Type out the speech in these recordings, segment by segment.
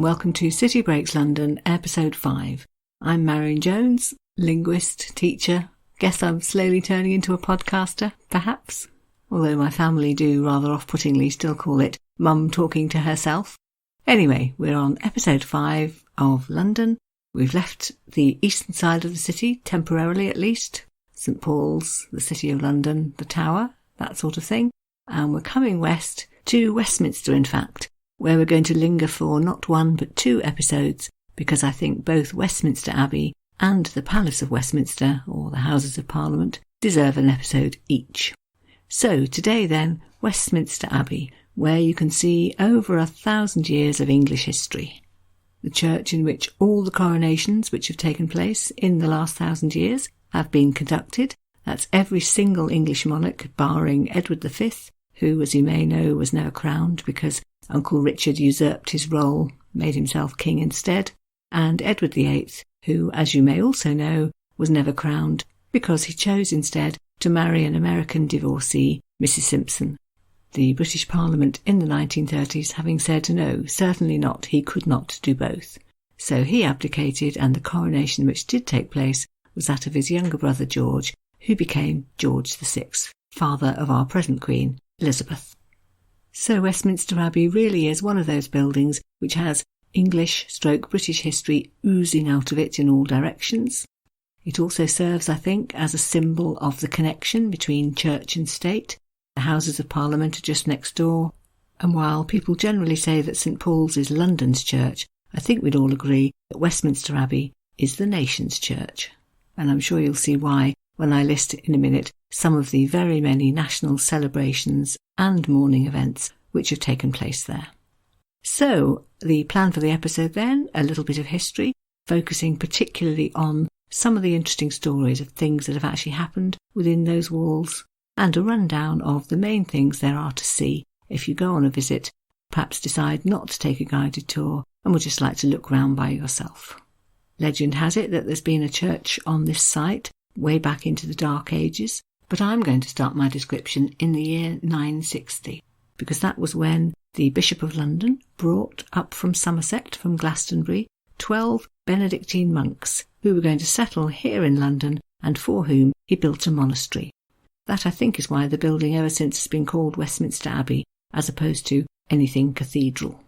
and welcome to City Breaks London, Episode 5. I'm Marion Jones, linguist, teacher. Guess I'm slowly turning into a podcaster, perhaps? Although my family do rather off-puttingly still call it Mum talking to herself. Anyway, we're on Episode 5 of London. We've left the eastern side of the city, temporarily at least. St Paul's, the City of London, the Tower, that sort of thing. And we're coming west to Westminster, in fact, where we're going to linger for not one but 2 episodes, because I think both Westminster Abbey and the Palace of Westminster, or the Houses of Parliament, deserve an episode each. So today then, Westminster Abbey, where you can see over 1,000 years of English history. The church in which all the coronations which have taken place in the last 1,000 years have been conducted. That's every single English monarch, barring Edward V, who, as you may know, was never crowned because Uncle Richard usurped his role, made himself king instead, and Edward VIII, who, as you may also know, was never crowned because he chose instead to marry an American divorcee, Mrs Simpson. The British Parliament in the 1930s having said no, certainly not, he could not do both. So he abdicated, and the coronation which did take place was that of his younger brother George, who became George VI, father of our present Queen, Elizabeth. So Westminster Abbey really is one of those buildings which has English/British history oozing out of it in all directions. It also serves, I think, as a symbol of the connection between church and state. The Houses of Parliament are just next door, and while people generally say that St Paul's is London's church, I think we'd all agree that Westminster Abbey is the nation's church. And I'm sure you'll see why when I list in a minute some of the very many national celebrations and mourning events which have taken place there. So, the plan for the episode then, a little bit of history, focusing particularly on some of the interesting stories of things that have actually happened within those walls, and a rundown of the main things there are to see if you go on a visit, perhaps decide not to take a guided tour and would just like to look round by yourself. Legend has it that there's been a church on this site way back into the Dark Ages, but I'm going to start my description in the year 960, because that was when the Bishop of London brought up from Somerset, from Glastonbury, 12 Benedictine monks who were going to settle here in London and for whom he built a monastery. That, I think, is why the building ever since has been called Westminster Abbey, as opposed to anything cathedral.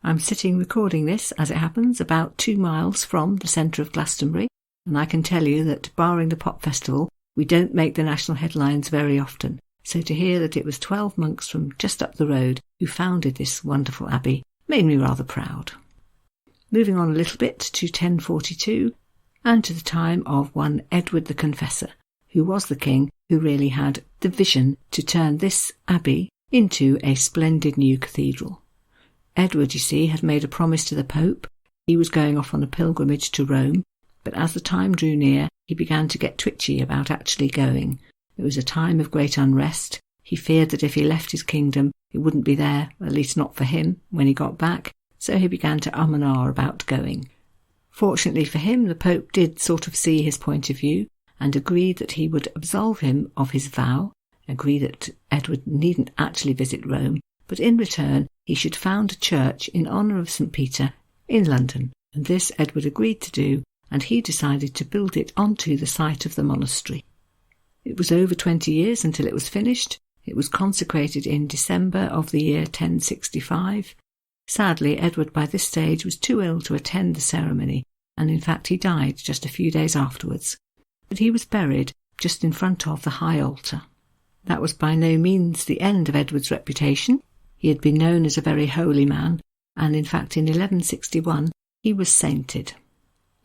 I'm sitting recording this, as it happens, about 2 miles from the centre of Glastonbury, and I can tell you that, barring the pop festival, we don't make the national headlines very often. So to hear that it was 12 monks from just up the road who founded this wonderful abbey made me rather proud. Moving on a little bit to 1042, and to the time of one Edward the Confessor, who was the king who really had the vision to turn this abbey into a splendid new cathedral. Edward, you see, had made a promise to the Pope. He was going off on a pilgrimage to Rome, but as the time drew near, he began to get twitchy about actually going. It was a time of great unrest. He feared that if he left his kingdom, it wouldn't be there, at least not for him, when he got back, so he began to and ah about going. Fortunately for him, the Pope did sort of see his point of view and agreed that he would absolve him of his vow, agree that Edward needn't actually visit Rome, but in return he should found a church in honour of St Peter in London, and this Edward agreed to do, and he decided to build it onto the site of the monastery. It was over 20 years until it was finished. It was consecrated in December of the year 1065. Sadly, Edward by this stage was too ill to attend the ceremony, and in fact he died just a few days afterwards. But he was buried just in front of the high altar. That was by no means the end of Edward's reputation. He had been known as a very holy man, and in fact in 1161 he was sainted.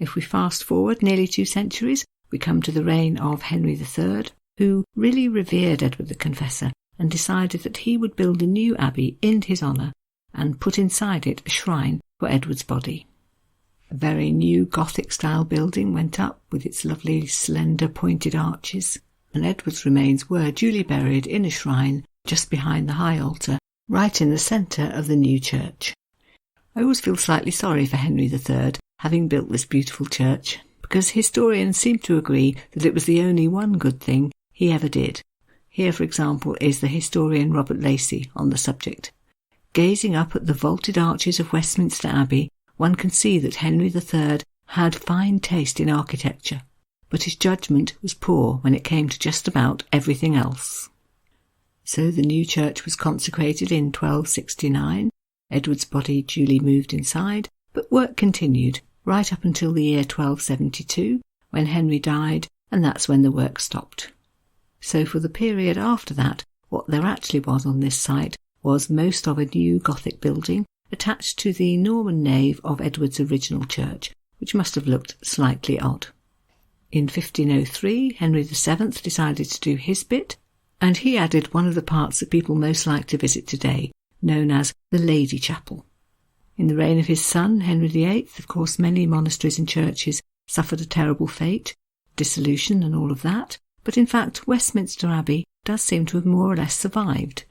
If we fast forward nearly 2 centuries, we come to the reign of Henry III, who really revered Edward the Confessor and decided that he would build a new abbey in his honour and put inside it a shrine for Edward's body. A very new Gothic-style building went up with its lovely, slender, pointed arches, and Edward's remains were duly buried in a shrine just behind the high altar, right in the centre of the new church. I always feel slightly sorry for Henry III, having built this beautiful church, because historians seem to agree that it was the only one good thing he ever did. Here, for example, is the historian Robert Lacey on the subject. gazing up at the vaulted arches of Westminster Abbey, one can see that Henry III had fine taste in architecture, but his judgment was poor when it came to just about everything else. So the new church was consecrated in 1269, Edward's body duly moved inside, but work continued right up until the year 1272, when Henry died, and that's when the work stopped. So for the period after that, what there actually was on this site was most of a new Gothic building attached to the Norman nave of Edward's original church, which must have looked slightly odd. In 1503, Henry VII decided to do his bit, and he added one of the parts that people most like to visit today, known as the Lady Chapel. In the reign of his son, Henry VIII, of course, many monasteries and churches suffered a terrible fate, dissolution and all of that, but in fact Westminster Abbey does seem to have more or less survived.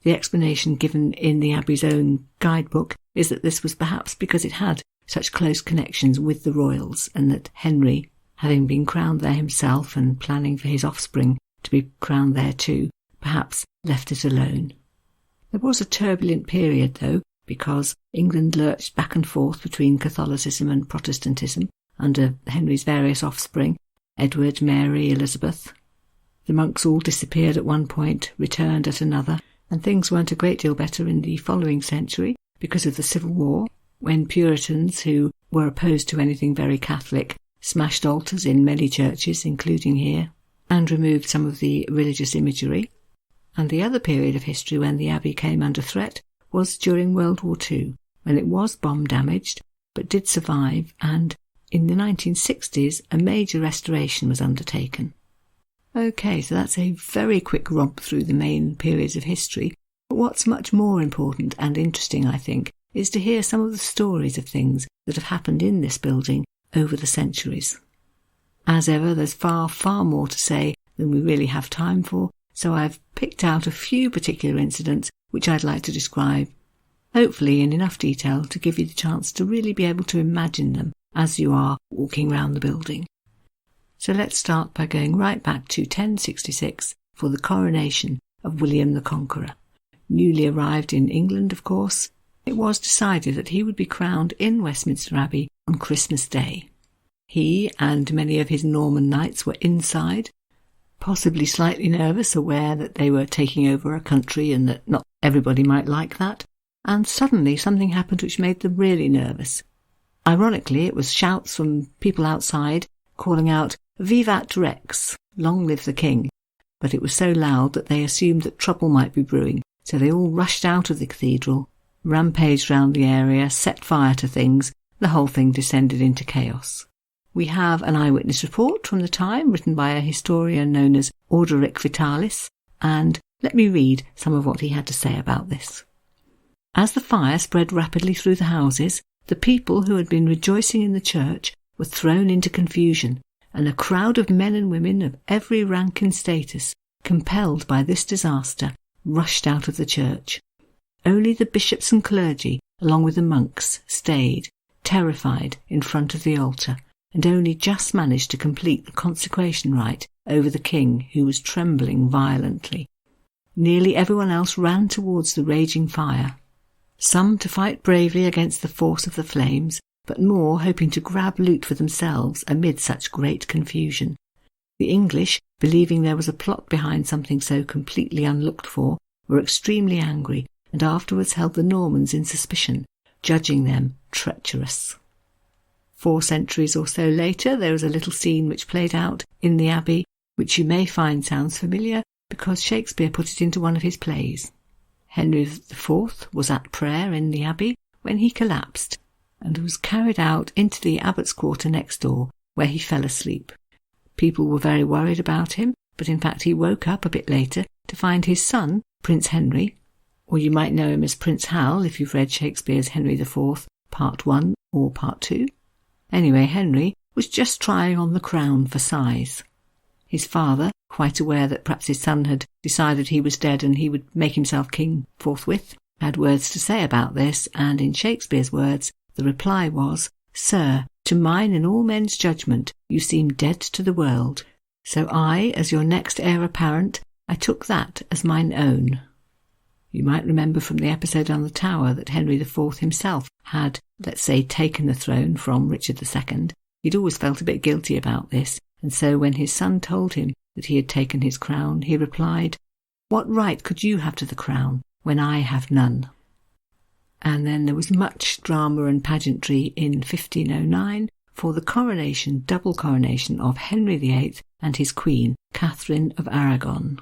The explanation given in the Abbey's own guidebook is that this was perhaps because it had such close connections with the royals, and that Henry, having been crowned there himself and planning for his offspring to be crowned there too, perhaps left it alone. There was a turbulent period, though, because England lurched back and forth between Catholicism and Protestantism under Henry's various offspring, Edward, Mary, Elizabeth. The monks all disappeared at one point, returned at another, and things weren't a great deal better in the following century because of the Civil War, when Puritans, who were opposed to anything very Catholic, smashed altars in many churches, including here, and removed some of the religious imagery. And the other period of history when the Abbey came under threat was during World War II, when it was bomb-damaged, but did survive, and in the 1960s a major restoration was undertaken. Okay, so that's a very quick romp through the main periods of history, but what's much more important and interesting, I think, is to hear some of the stories of things that have happened in this building over the centuries. As ever, there's far, far more to say than we really have time for, so I've picked out a few particular incidents which I'd like to describe, hopefully in enough detail to give you the chance to really be able to imagine them as you are walking round the building. So let's start by going right back to 1066 for the coronation of William the Conqueror. Newly arrived in England, of course, it was decided that he would be crowned in Westminster Abbey on Christmas Day. He and many of his Norman knights were inside, possibly slightly nervous, aware that they were taking over a country and that not everybody might like that, and suddenly something happened which made them really nervous. Ironically, it was shouts from people outside calling out, "Vivat Rex, long live the king," but it was so loud that they assumed that trouble might be brewing, so they all rushed out of the cathedral, rampaged round the area, set fire to things. The whole thing descended into chaos. We have an eyewitness report from the time written by a historian known as Orderic Vitalis, and let me read some of what he had to say about this. As the fire spread rapidly through the houses, the people who had been rejoicing in the church were thrown into confusion, and a crowd of men and women of every rank and status, compelled by this disaster, rushed out of the church. Only the bishops and clergy, along with the monks, stayed, terrified, in front of the altar, and only just managed to complete the consecration rite over the king, who was trembling violently. Nearly everyone else ran towards the raging fire, some to fight bravely against the force of the flames, but more hoping to grab loot for themselves amid such great confusion. The English, believing there was a plot behind something so completely unlooked for, were extremely angry, and afterwards held the Normans in suspicion, judging them treacherous. 4 centuries or so later, there was a little scene which played out in the Abbey, which you may find sounds familiar because Shakespeare put it into one of his plays. Henry IV was at prayer in the Abbey when he collapsed and was carried out into the abbot's quarter next door, where he fell asleep. People were very worried about him, but in fact he woke up a bit later to find his son, Prince Henry, or you might know him as Prince Hal if you've read Shakespeare's Henry IV, Part 1 or Part 2. Anyway, Henry was just trying on the crown for size. His father, quite aware that perhaps his son had decided he was dead and he would make himself king forthwith, had words to say about this, and in Shakespeare's words, the reply was, "Sir, to mine and all men's judgment, you seem dead to the world. So I, as your next heir apparent, I took that as mine own." You might remember from the episode on the Tower that Henry IV himself had, let's say, taken the throne from Richard II. He'd always felt a bit guilty about this, and so when his son told him that he had taken his crown, he replied, "What right could you have to the crown when I have none?" And then there was much drama and pageantry in 1509 for the double coronation of Henry VIII and his queen, Catherine of Aragon.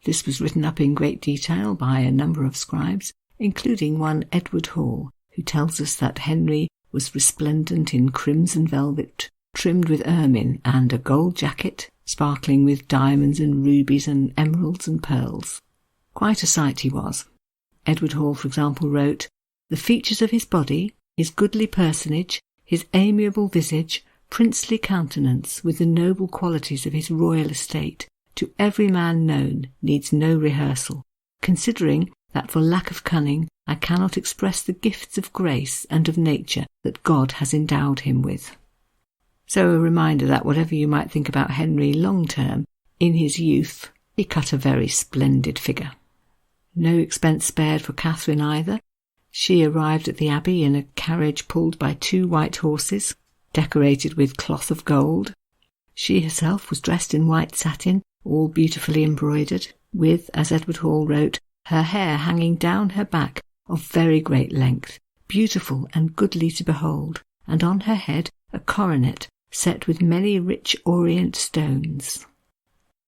This was written up in great detail by a number of scribes, including one Edward Hall, who tells us that Henry was resplendent in crimson velvet, trimmed with ermine, and a gold jacket, sparkling with diamonds and rubies and emeralds and pearls. Quite a sight he was. Edward Hall, for example, wrote, "The features of his body, his goodly personage, his amiable visage, princely countenance, with the noble qualities of his royal estate, to every man known, needs no rehearsal, considering that for lack of cunning I cannot express the gifts of grace and of nature that God has endowed him with." So a reminder that whatever you might think about Henry long term, in his youth he cut a very splendid figure. No expense spared for Catherine either. She arrived at the Abbey in a carriage pulled by 2 white horses, decorated with cloth of gold. She herself was dressed in white satin, all beautifully embroidered, with, as Edward Hall wrote, her hair hanging down her back of very great length, beautiful and goodly to behold, and on her head a coronet set with many rich orient stones.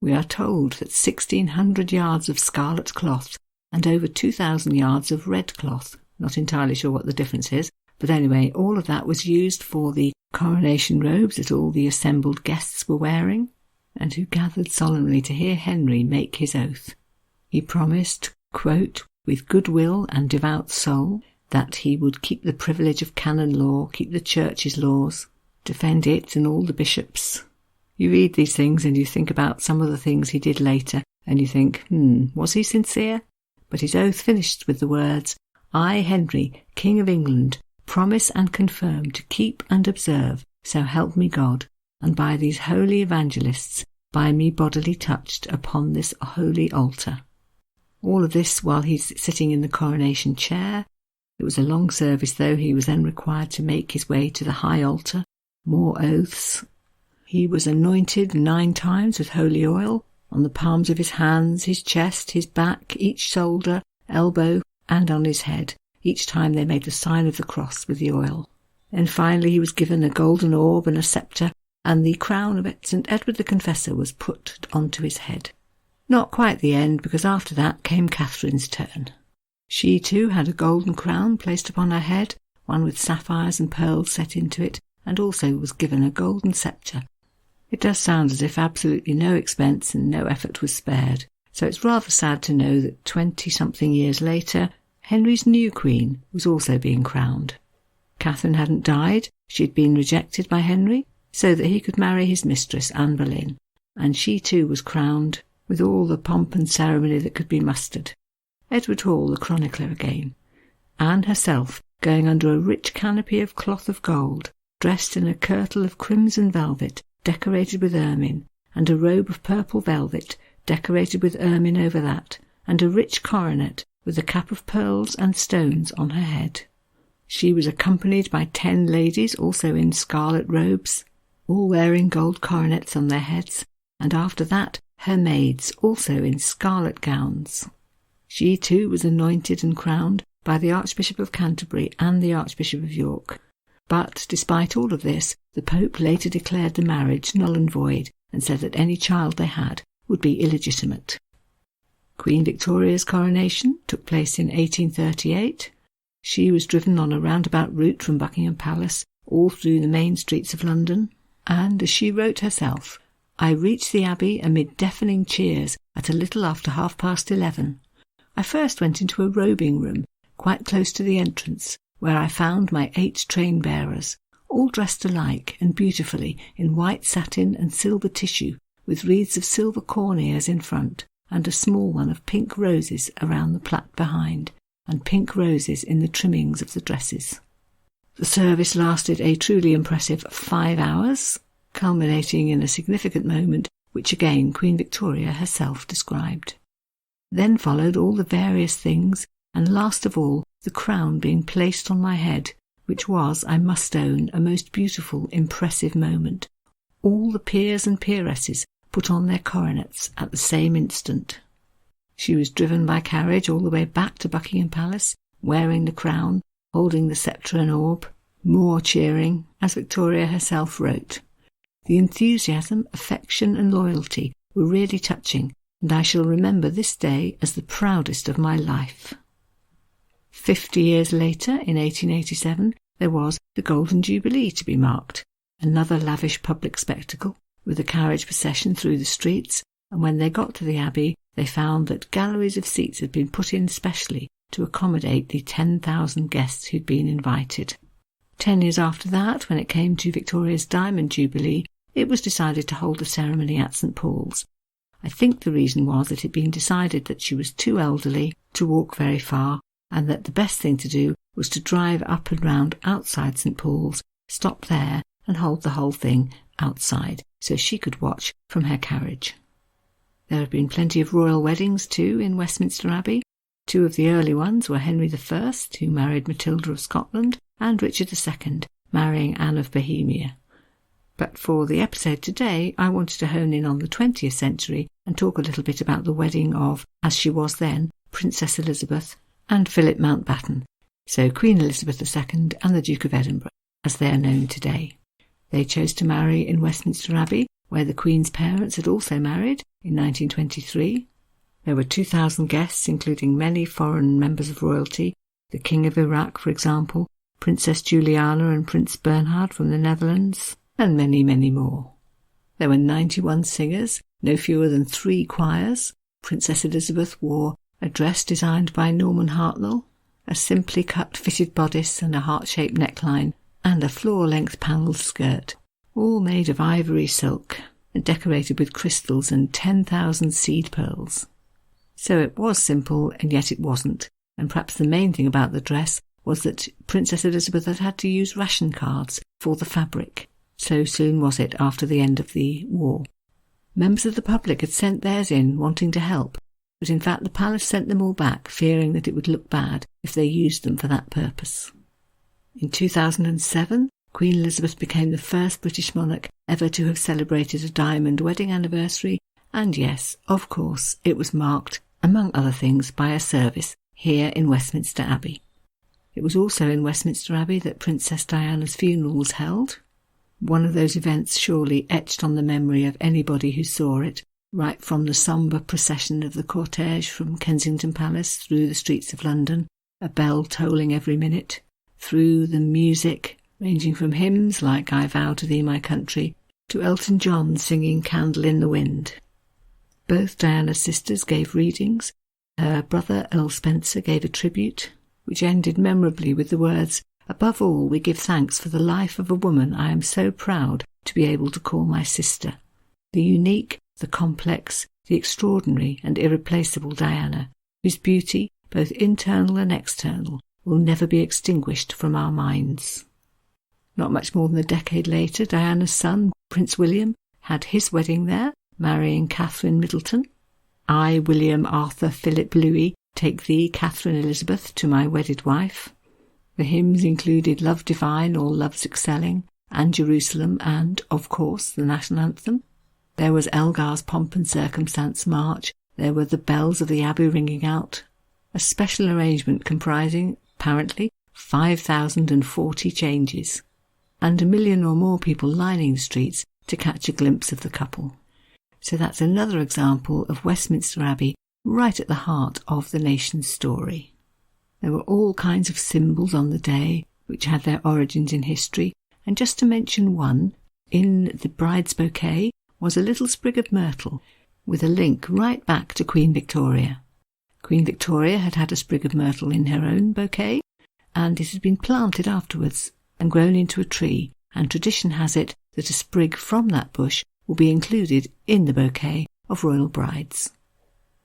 We are told that 1,600 yards of scarlet cloth and over 2,000 yards of red cloth, not entirely sure what the difference is, but anyway, all of that was used for the coronation robes that all the assembled guests were wearing, and who gathered solemnly to hear Henry make his oath. He promised, quote, "with good will and devout soul, that he would keep the privilege of canon law, keep the church's laws, defend it and all the bishops." You read these things and you think about some of the things he did later, and you think, was he sincere? But his oath finished with the words, "I, Henry, King of England, promise and confirm to keep and observe, so help me God, and by these holy evangelists, by me bodily touched upon this holy altar." All of this while he's sitting in the coronation chair. It was a long service, though. He was then required to make his way to the high altar. More oaths. He was anointed 9 times with holy oil, on the palms of his hands, his chest, his back, each shoulder, elbow, and on his head. Each time they made the sign of the cross with the oil. And finally he was given a golden orb and a sceptre, and the crown of St. Edward the Confessor was put onto his head. Not quite the end, because after that came Catherine's turn. She too had a golden crown placed upon her head, one with sapphires and pearls set into it, and also was given a golden sceptre. It does sound as if absolutely no expense and no effort was spared, so it's rather sad to know that 20-something years later, Henry's new queen was also being crowned. Catherine hadn't died, she had been rejected by Henry, so that he could marry his mistress, Anne Boleyn, and she too was crowned, with all the pomp and ceremony that could be mustered. Edward Hall, the chronicler again. Anne herself, going under a rich canopy of cloth of gold, dressed in a kirtle of crimson velvet, decorated with ermine, and a robe of purple velvet, decorated with ermine over that, and a rich coronet, with a cap of pearls and stones on her head. She was accompanied by 10 ladies, also in scarlet robes, all wearing gold coronets on their heads, and after that her maids, also in scarlet gowns. She too was anointed and crowned by the Archbishop of Canterbury and the Archbishop of York. But, despite all of this, the Pope later declared the marriage null and void and said that any child they had would be illegitimate. Queen Victoria's coronation took place in 1838. She was driven on a roundabout route from Buckingham Palace all through the main streets of London, and, as she wrote herself, "I reached the Abbey amid deafening cheers at a little after 11:30. I first went into a robing room, quite close to the entrance, where I found my 8 train-bearers, all dressed alike and beautifully in white satin and silver tissue, with wreaths of silver corn ears in front, and a small one of pink roses around the plait behind, and pink roses in the trimmings of the dresses." The service lasted a truly impressive 5 hours, culminating in a significant moment which again Queen Victoria herself described. Then followed all the various things, and last of all, the crown being placed on my head, which was, I must own, a most beautiful, impressive moment. All the peers and peeresses put on their coronets at the same instant. She was driven by carriage all the way back to Buckingham Palace, wearing the crown, holding the sceptre and orb, more cheering, as Victoria herself wrote. The enthusiasm, affection and loyalty were really touching, and I shall remember this day as the proudest of my life. 50 years later, in 1887, there was the Golden Jubilee to be marked, another lavish public spectacle, with a carriage procession through the streets, and when they got to the Abbey, they found that galleries of seats had been put in specially to accommodate the 10,000 guests who'd been invited. 10 years after that, when it came to Victoria's Diamond Jubilee, it was decided to hold the ceremony at St Paul's. I think the reason was that it had been decided that she was too elderly to walk very far, and that the best thing to do was to drive up and round outside St Paul's, stop there and hold the whole thing outside, so she could watch from her carriage. There have been plenty of royal weddings too in Westminster Abbey. 2 of the early ones were Henry I, who married Matilda of Scotland, and Richard II, marrying Anne of Bohemia. But for the episode today, I wanted to hone in on the 20th century and talk a little bit about the wedding of, as she was then, Princess Elizabeth and Philip Mountbatten, so Queen Elizabeth II and the Duke of Edinburgh, as they are known today. They chose to marry in Westminster Abbey, where the Queen's parents had also married in 1923. There were 2,000 guests, including many foreign members of royalty, the King of Iraq, for example, Princess Juliana and Prince Bernhard from the Netherlands, and many, many more. There were 91 singers, no fewer than 3 choirs. Princess Elizabeth wore a dress designed by Norman Hartnell, a simply cut fitted bodice and a heart-shaped neckline, and a floor-length panelled skirt, all made of ivory silk and decorated with crystals and 10,000 seed pearls. So it was simple, and yet it wasn't, and perhaps the main thing about the dress was that Princess Elizabeth had had to use ration cards for the fabric. So soon was it after the end of the war. Members of the public had sent theirs in, wanting to help, but in fact the palace sent them all back, fearing that it would look bad if they used them for that purpose. In 2007, Queen Elizabeth became the first British monarch ever to have celebrated a diamond wedding anniversary, and yes, of course, it was marked, among other things, by a service here in Westminster Abbey. It was also in Westminster Abbey that Princess Diana's funeral was held. One of those events surely etched on the memory of anybody who saw it, right from the sombre procession of the cortege from Kensington Palace through the streets of London, a bell tolling every minute, through the music, ranging from hymns like I Vow to Thee, My Country, to Elton John singing Candle in the Wind. Both Diana's sisters gave readings. Her brother Earl Spencer gave a tribute, which ended memorably with the words, "Above all, we give thanks for the life of a woman I am so proud to be able to call my sister, the unique, the complex, the extraordinary and irreplaceable Diana, whose beauty, both internal and external, will never be extinguished from our minds." Not much more than a decade later, Diana's son, Prince William, had his wedding there, marrying Catherine Middleton. I, William Arthur Philip Louis, take thee, Catherine Elizabeth, to my wedded wife. The hymns included Love Divine or Love's Excelling, and Jerusalem, and, of course, the national anthem. There was Elgar's Pomp and Circumstance March. There were the bells of the Abbey ringing out. A special arrangement comprising, apparently, 5,040 changes, and 1 million or more people lining the streets to catch a glimpse of the couple. So that's another example of Westminster Abbey right at the heart of the nation's story. There were all kinds of symbols on the day, which had their origins in history, and just to mention one, in the bride's bouquet was a little sprig of myrtle, with a link right back to Queen Victoria. Queen Victoria had had a sprig of myrtle in her own bouquet, and it had been planted afterwards and grown into a tree, and tradition has it that a sprig from that bush will be included in the bouquet of royal brides.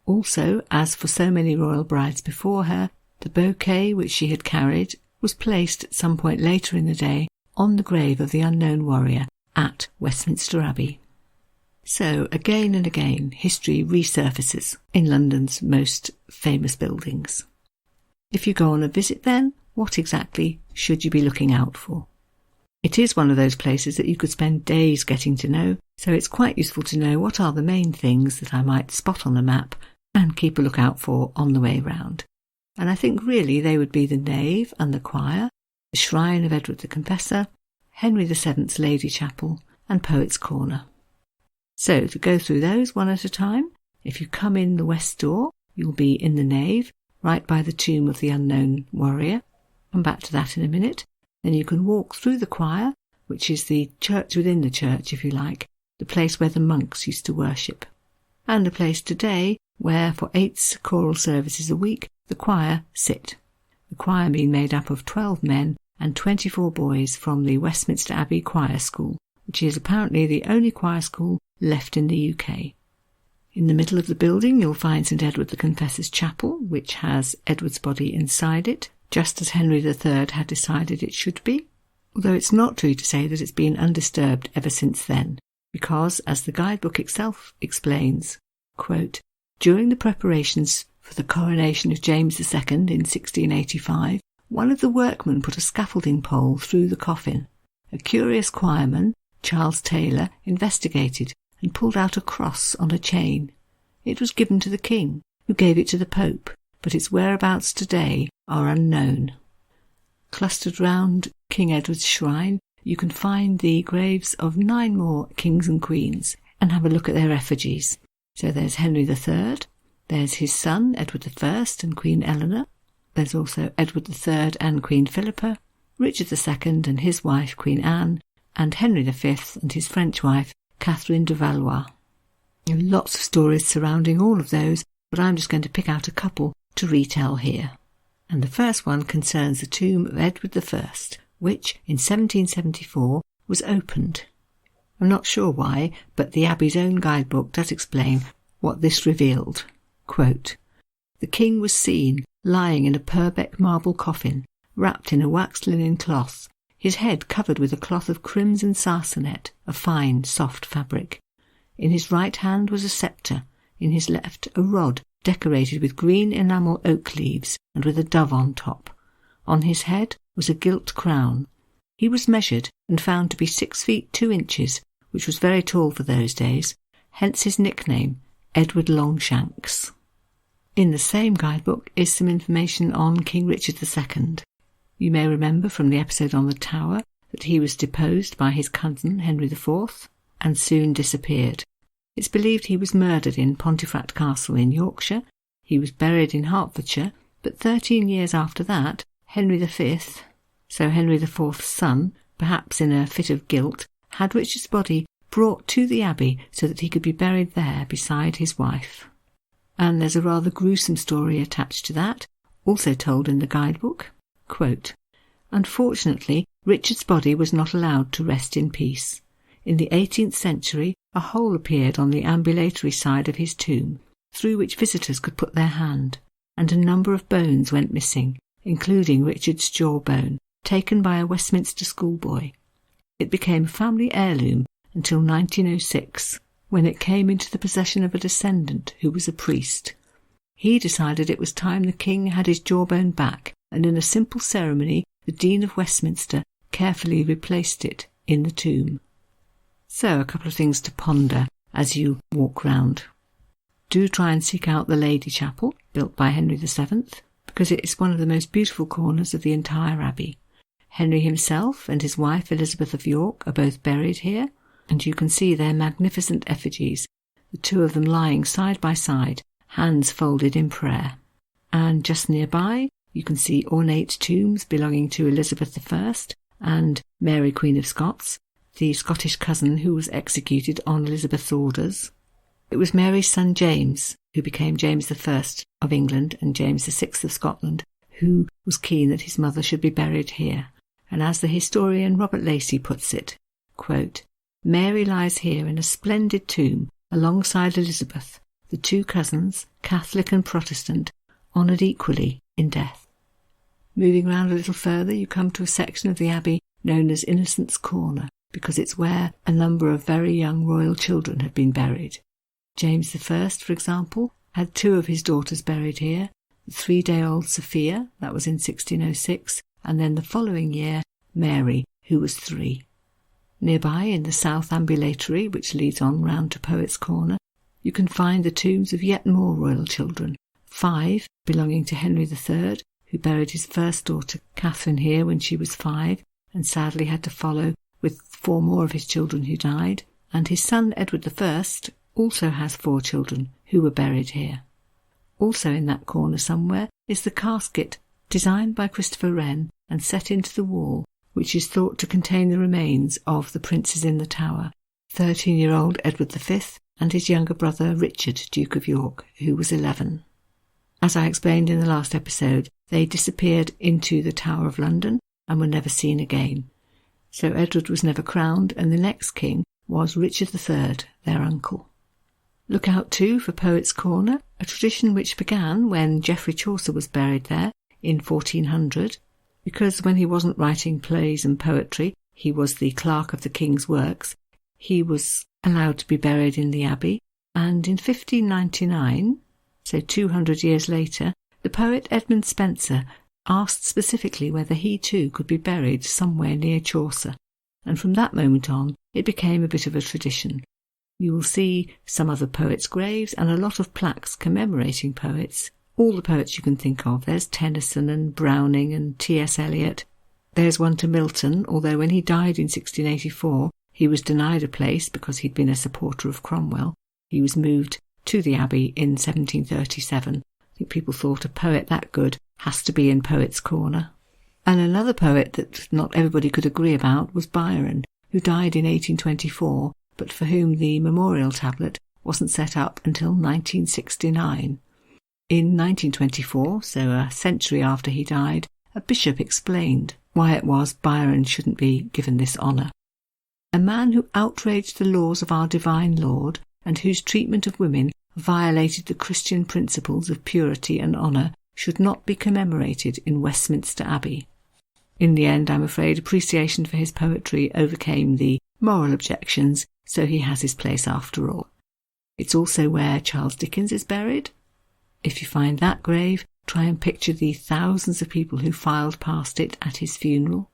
Also, as for so many royal brides before her, the bouquet which she had carried was placed at some point later in the day on the grave of the unknown warrior at Westminster Abbey. So, again and again, history resurfaces in London's most famous buildings. If you go on a visit then, what exactly should you be looking out for? It is one of those places that you could spend days getting to know, so it's quite useful to know what are the main things that I might spot on the map and keep a lookout for on the way round. And I think really they would be the nave and the choir, the shrine of Edward the Confessor, Henry VII's Lady Chapel, and Poets' Corner. So, to go through those one at a time, if you come in the west door, you'll be in the nave, right by the tomb of the unknown warrior. Come back to that in a minute. Then you can walk through the choir, which is the church within the church, if you like, the place where the monks used to worship, and a place today where, for 8 choral services a week, the choir sit. The choir being made up of 12 men and 24 boys from the Westminster Abbey Choir School, which is apparently the only choir school left in the UK. In the middle of the building you'll find St Edward the Confessor's Chapel, which has Edward's body inside it, just as Henry III had decided it should be, although it's not true to say that it's been undisturbed ever since then, because, as the guidebook itself explains, quote, during the preparations for the coronation of James II in 1685, one of the workmen put a scaffolding pole through the coffin. A curious choirman, Charles Taylor, investigated and pulled out a cross on a chain. It was given to the king, who gave it to the Pope, but its whereabouts today are unknown. Clustered round King Edward's shrine, you can find the graves of 9 more kings and queens and have a look at their effigies. So there's Henry III, there's his son Edward I and Queen Eleanor, there's also Edward III and Queen Philippa, Richard II and his wife Queen Anne, and Henry V and his French wife Catherine de Valois. There are lots of stories surrounding all of those, but I'm just going to pick out a couple to retell here. And the first one concerns the tomb of Edward I, which in 1774 was opened. I'm not sure why, but the Abbey's own guidebook does explain what this revealed. Quote, the king was seen lying in a Purbeck marble coffin, wrapped in a waxed linen cloth, his head covered with a cloth of crimson sarcenet, a fine, soft fabric. In his right hand was a sceptre, in his left a rod decorated with green enamel oak leaves and with a dove on top. On his head was a gilt crown. He was measured and found to be 6 feet 2 inches, which was very tall for those days, hence his nickname, Edward Longshanks. In the same guidebook is some information on King Richard II. You may remember from the episode on the Tower that he was deposed by his cousin Henry IV and soon disappeared. It's believed he was murdered in Pontefract Castle in Yorkshire. He was buried in Hertfordshire, but 13 years after that, Henry V, so Henry IV's son, perhaps in a fit of guilt, had Richard's body brought to the Abbey so that he could be buried there beside his wife. And there's a rather gruesome story attached to that, also told in the guidebook. Quote, unfortunately, Richard's body was not allowed to rest in peace. In the 18th century, a hole appeared on the ambulatory side of his tomb, through which visitors could put their hand, and a number of bones went missing, including Richard's jawbone, taken by a Westminster schoolboy. It became a family heirloom until 1906, when it came into the possession of a descendant who was a priest. He decided it was time the king had his jawbone back, and in a simple ceremony, the Dean of Westminster carefully replaced it in the tomb. So, a couple of things to ponder as you walk round. Do try and seek out the Lady Chapel, built by Henry VII, because it is one of the most beautiful corners of the entire Abbey. Henry himself and his wife Elizabeth of York are both buried here, and you can see their magnificent effigies, the two of them lying side by side, hands folded in prayer. And just nearby, you can see ornate tombs belonging to Elizabeth I and Mary Queen of Scots, the Scottish cousin who was executed on Elizabeth's orders. It was Mary's son James, who became James I of England and James VI of Scotland, who was keen that his mother should be buried here. And as the historian Robert Lacey puts it, quote, Mary lies here in a splendid tomb alongside Elizabeth, the two cousins, Catholic and Protestant, honoured equally in death. Moving round a little further, you come to a section of the Abbey known as Innocence Corner, because it's where a number of very young royal children have been buried. James I, for example, had 2 of his daughters buried here, the 3-day-old Sophia, that was in 1606, and then the following year, Mary, who was 3. Nearby, in the South Ambulatory, which leads on round to Poets' Corner, you can find the tombs of yet more royal children, 5 belonging to Henry III, who buried his first daughter Catherine here when she was 5, and sadly had to follow with 4 more of his children who died, and his son Edward I also has 4 children who were buried here. Also in that corner somewhere is the casket designed by Christopher Wren and set into the wall, which is thought to contain the remains of the princes in the Tower, 13-year-old Edward V and his younger brother Richard, Duke of York, who was 11. As I explained in the last episode, they disappeared into the Tower of London and were never seen again. So Edward was never crowned, and the next king was Richard III, their uncle. Look out too for Poets' Corner, a tradition which began when Geoffrey Chaucer was buried there in 1400, because when he wasn't writing plays and poetry, he was the clerk of the king's works. He was allowed to be buried in the abbey, and in 1599, so 200 years later, the poet Edmund Spenser asked specifically whether he too could be buried somewhere near Chaucer, and from that moment on it became a bit of a tradition. You will see some other poets' graves and a lot of plaques commemorating poets, all the poets you can think of. There's Tennyson and Browning and T.S. Eliot. There's one to Milton, although when he died in 1684 he was denied a place because he'd been a supporter of Cromwell. He was moved to the Abbey in 1737. I think people thought a poet that good has to be in Poets' Corner. And another poet that not everybody could agree about was Byron, who died in 1824, but for whom the memorial tablet wasn't set up until 1969. In 1924, so a century after he died, a bishop explained why it was Byron shouldn't be given this honour. A man who outraged the laws of our divine Lord and whose treatment of women violated the Christian principles of purity and honour should not be commemorated in Westminster Abbey. In the end, I'm afraid, appreciation for his poetry overcame the moral objections, so he has his place after all. It's also where Charles Dickens is buried. If you find that grave, try and picture the thousands of people who filed past it at his funeral.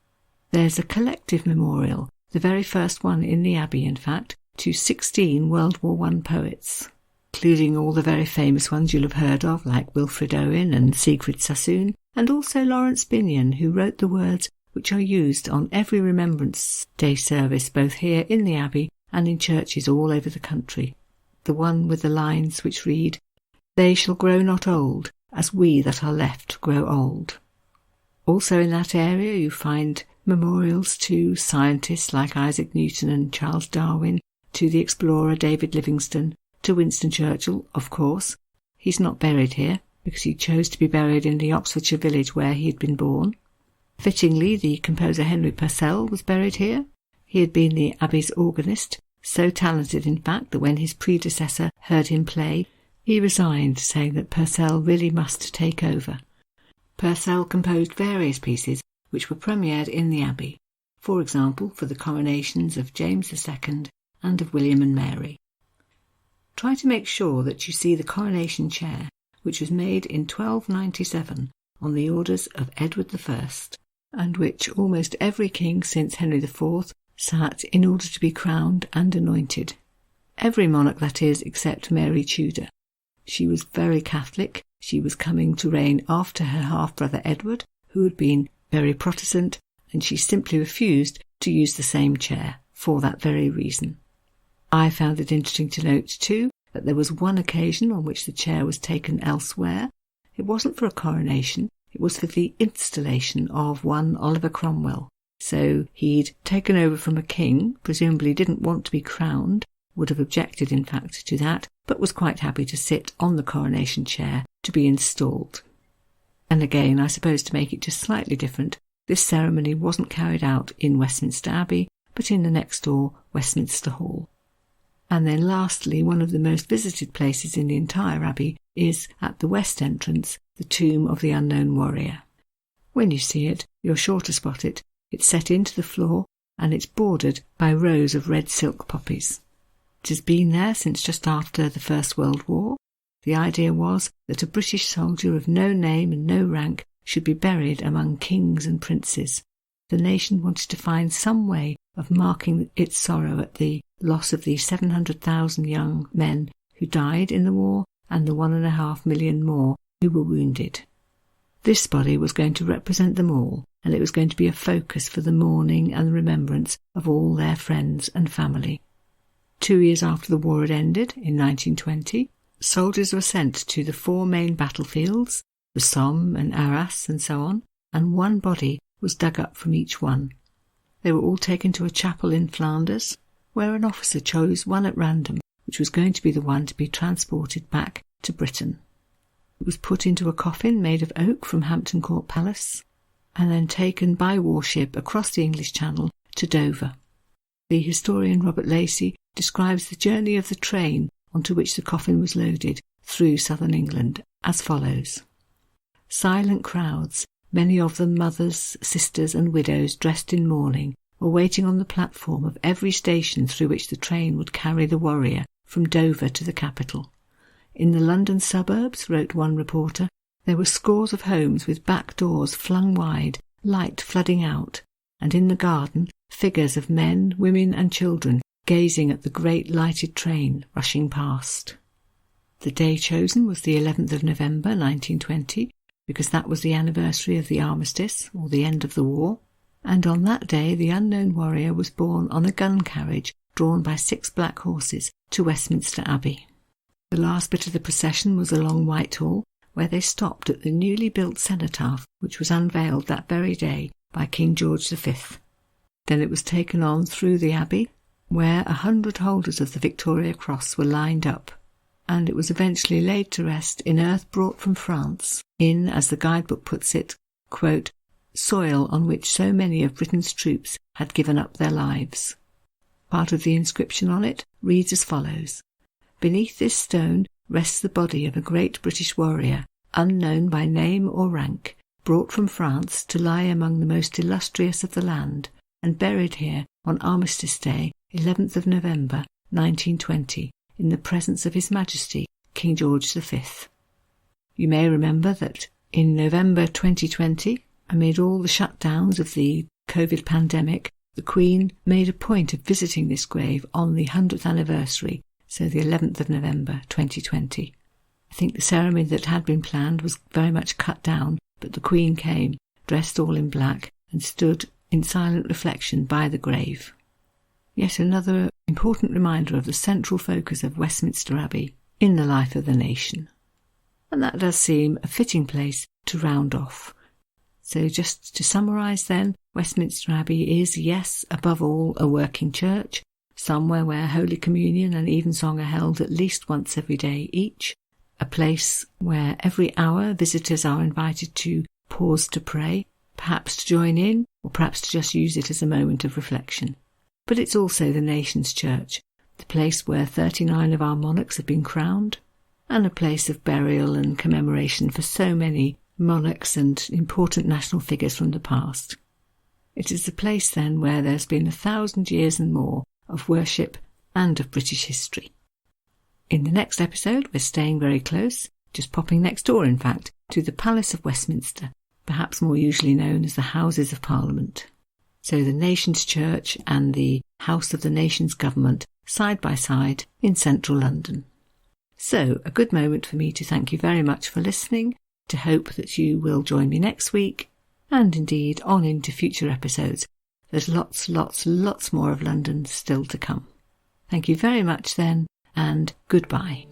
There's a collective memorial, the very first one in the Abbey, in fact, to 16 World War I poets, including all the very famous ones you'll have heard of, like Wilfred Owen and Siegfried Sassoon, and also Lawrence Binyon, who wrote the words which are used on every Remembrance Day service, both here in the Abbey and in churches all over the country. The one with the lines which read, "They shall grow not old, as we that are left grow old." Also in that area you find memorials to scientists like Isaac Newton and Charles Darwin, to the explorer David Livingstone, to Winston Churchill, of course. He's not buried here, because he chose to be buried in the Oxfordshire village where he had been born. Fittingly, the composer Henry Purcell was buried here. He had been the Abbey's organist, so talented in fact that when his predecessor heard him play, he resigned, saying that Purcell really must take over. Purcell composed various pieces which were premiered in the Abbey, for example for the coronations of James II and of William and Mary. Try to make sure that you see the coronation chair, which was made in 1297 on the orders of Edward I, and which almost every king since Henry IV sat in order to be crowned and anointed. Every monarch, that is, except Mary Tudor. She was very Catholic. She was coming to reign after her half-brother Edward, who had been very Protestant, and she simply refused to use the same chair for that very reason. I found it interesting to note, too, that there was one occasion on which the chair was taken elsewhere. It wasn't for a coronation, it was for the installation of one Oliver Cromwell. So he'd taken over from a king, presumably didn't want to be crowned, would have objected in fact to that, but was quite happy to sit on the coronation chair to be installed. And again, I suppose to make it just slightly different, this ceremony wasn't carried out in Westminster Abbey, but in the next door Westminster Hall. And then lastly, one of the most visited places in the entire Abbey is at the west entrance, the tomb of the unknown warrior. When you see it, you're sure to spot it. It's set into the floor, and it's bordered by rows of red silk poppies. It has been there since just after the First World War. The idea was that a British soldier of no name and no rank should be buried among kings and princes. The nation wanted to find some way of marking its sorrow at the loss of the 700,000 young men who died in the war and the 1.5 million more who were wounded. This body was going to represent them all, and it was going to be a focus for the mourning and remembrance of all their friends and family. 2 years after the war had ended, in 1920, soldiers were sent to the 4 main battlefields, the Somme and Arras and so on, and one body was dug up from each one. They were all taken to a chapel in Flanders, where an officer chose one at random, which was going to be the one to be transported back to Britain. It was put into a coffin made of oak from Hampton Court Palace, and then taken by warship across the English Channel to Dover. The historian Robert Lacey describes the journey of the train onto which the coffin was loaded through southern England as follows. Silent crowds, many of them mothers, sisters and widows dressed in mourning, were waiting on the platform of every station through which the train would carry the warrior from Dover to the capital. In the London suburbs, wrote one reporter, there were scores of homes with back doors flung wide, light flooding out, and in the garden figures of men, women and children gazing at the great lighted train rushing past. The day chosen was the 11th of November 1920, because that was the anniversary of the armistice, or the end of the war, and on that day the unknown warrior was borne on a gun carriage drawn by 6 black horses to Westminster Abbey. The last bit of the procession was along Whitehall, where they stopped at the newly built cenotaph, which was unveiled that very day by King George V. Then it was taken on through the Abbey, where 100 holders of the Victoria Cross were lined up, and it was eventually laid to rest in earth brought from France, in, as the guidebook puts it, quote, soil on which so many of Britain's troops had given up their lives. Part of the inscription on it reads as follows: Beneath this stone rests the body of a great British warrior, unknown by name or rank, brought from France to lie among the most illustrious of the land, and buried here on Armistice Day, 11th of November, 1920, in the presence of His Majesty, King George V. You may remember that in November 2020, amid all the shutdowns of the COVID pandemic, the Queen made a point of visiting this grave on the 100th anniversary, so the 11th of November 2020. I think the ceremony that had been planned was very much cut down, but the Queen came, dressed all in black, and stood in silent reflection by the grave. Yet another important reminder of the central focus of Westminster Abbey in the life of the nation. And that does seem a fitting place to round off. So just to summarise then, Westminster Abbey is, yes, above all, a working church, somewhere where Holy Communion and Evensong are held at least once every day each, a place where every hour visitors are invited to pause to pray, perhaps to join in, or perhaps to just use it as a moment of reflection. But it's also the nation's church, the place where 39 of our monarchs have been crowned, and a place of burial and commemoration for so many monarchs and important national figures from the past. It is the place then where there's been 1,000 years and more of worship and of British history. In the next episode, we're staying very close, just popping next door in fact, to the Palace of Westminster, perhaps more usually known as the Houses of Parliament. So the nation's church and the House of the nation's government side by side in central London. So a good moment for me to thank you very much for listening, to hope that you will join me next week, and indeed on into future episodes. There's lots more of London still to come. Thank you very much then, and goodbye.